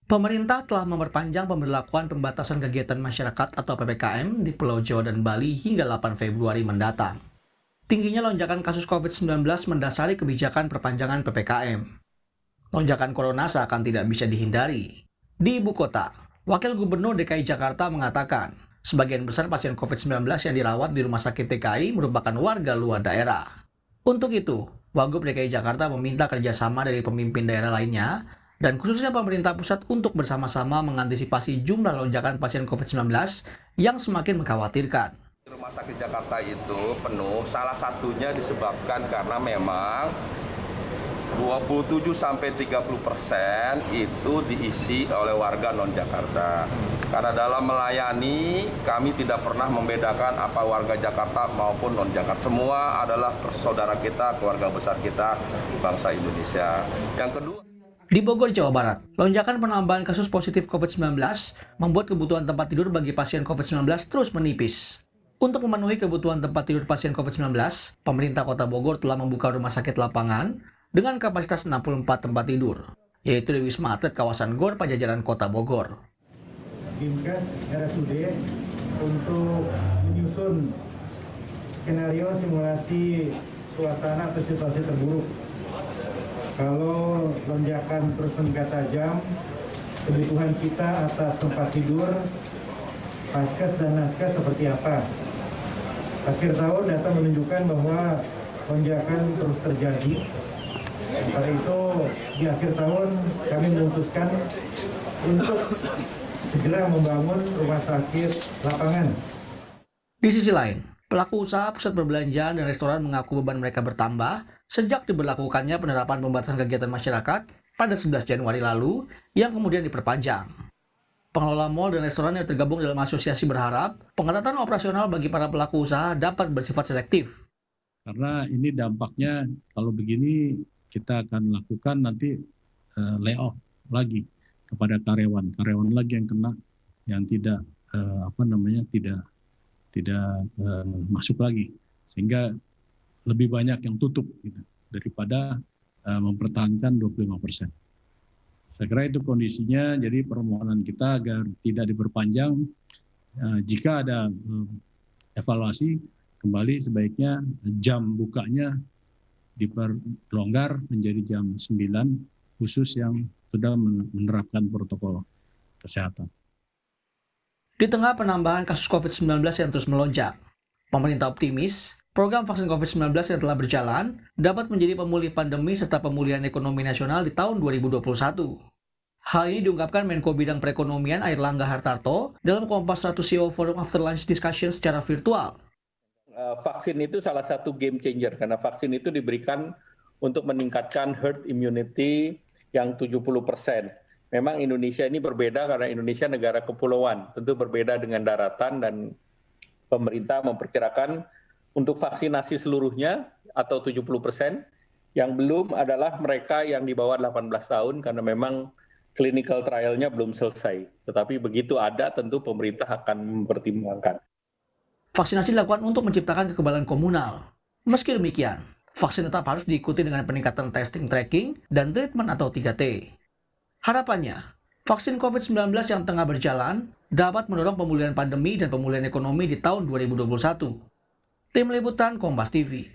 Pemerintah telah memperpanjang pemberlakuan pembatasan kegiatan masyarakat atau PPKM di Pulau Jawa dan Bali hingga 8 Februari mendatang. Tingginya lonjakan kasus COVID-19 mendasari kebijakan perpanjangan PPKM. Lonjakan corona seakan tidak bisa dihindari. Di ibu kota, Wakil Gubernur DKI Jakarta mengatakan, sebagian besar pasien COVID-19 yang dirawat di Rumah Sakit DKI merupakan warga luar daerah. Untuk itu, Wagub DKI Jakarta meminta kerjasama dari pemimpin daerah lainnya dan khususnya pemerintah pusat untuk bersama-sama mengantisipasi jumlah lonjakan pasien COVID-19 yang semakin mengkhawatirkan. Rumah sakit Jakarta itu penuh, salah satunya disebabkan karena memang 27-30% itu diisi oleh warga non-Jakarta. Karena dalam melayani, kami tidak pernah membedakan apa warga Jakarta maupun non-Jakarta. Semua adalah saudara kita, keluarga besar kita, bangsa Indonesia. Yang kedua, di Bogor, Jawa Barat, lonjakan penambahan kasus positif COVID-19 membuat kebutuhan tempat tidur bagi pasien COVID-19 terus menipis. Untuk memenuhi kebutuhan tempat tidur pasien COVID-19, pemerintah Kota Bogor telah membuka rumah sakit lapangan dengan kapasitas 64 tempat tidur, yaitu di Wisma Atlet kawasan GOR Pajajaran Kota Bogor. Dinkes RSUD untuk menyusun skenario simulasi suasana atau situasi terburuk. Kalau lonjakan terus meningkat tajam, kebutuhan kita atas tempat tidur, paskes dan naskes seperti apa? Akhir tahun data menunjukkan bahwa lonjakan terus terjadi. Karena itu di akhir tahun kami memutuskan untuk segera membangun rumah sakit lapangan. Di sisi lain, pelaku usaha pusat perbelanjaan dan restoran mengaku beban mereka bertambah sejak diberlakukannya penerapan pembatasan kegiatan masyarakat pada 11 Januari lalu yang kemudian diperpanjang. Pengelola mal dan restoran yang tergabung dalam asosiasi berharap pengetatan operasional bagi para pelaku usaha dapat bersifat selektif. Karena ini dampaknya kalau begini kita akan lakukan nanti layoff lagi kepada karyawan lagi yang kena, yang tidak tidak masuk lagi, sehingga lebih banyak yang tutup gitu, daripada mempertahankan 25%. Saya kira itu kondisinya, jadi permohonan kita agar tidak diperpanjang. Jika ada evaluasi, kembali sebaiknya jam bukanya diperlonggar menjadi jam 9, khusus yang sudah menerapkan protokol kesehatan. Di tengah penambahan kasus COVID-19 yang terus melonjak, pemerintah optimis program vaksin COVID-19 yang telah berjalan dapat menjadi pemulih pandemi serta pemulihan ekonomi nasional di tahun 2021. Hal ini diungkapkan Menko Bidang Perekonomian Airlangga Hartarto dalam Kompas 1 CEO Forum After Lunch Discussion secara virtual. Vaksin itu salah satu game changer karena vaksin itu diberikan untuk meningkatkan herd immunity yang 70%. Memang Indonesia ini berbeda karena Indonesia negara kepulauan, tentu berbeda dengan daratan, dan pemerintah memperkirakan untuk vaksinasi seluruhnya atau 70%, yang belum adalah mereka yang di bawah 18 tahun karena memang clinical trial-nya belum selesai. Tetapi begitu ada, tentu pemerintah akan mempertimbangkan. Vaksinasi dilakukan untuk menciptakan kekebalan komunal. Meski demikian, vaksin tetap harus diikuti dengan peningkatan testing, tracking, dan treatment atau 3T. Harapannya, vaksin COVID-19 yang tengah berjalan dapat mendorong pemulihan pandemi dan pemulihan ekonomi di tahun 2021. Tim Liputan Kompas TV.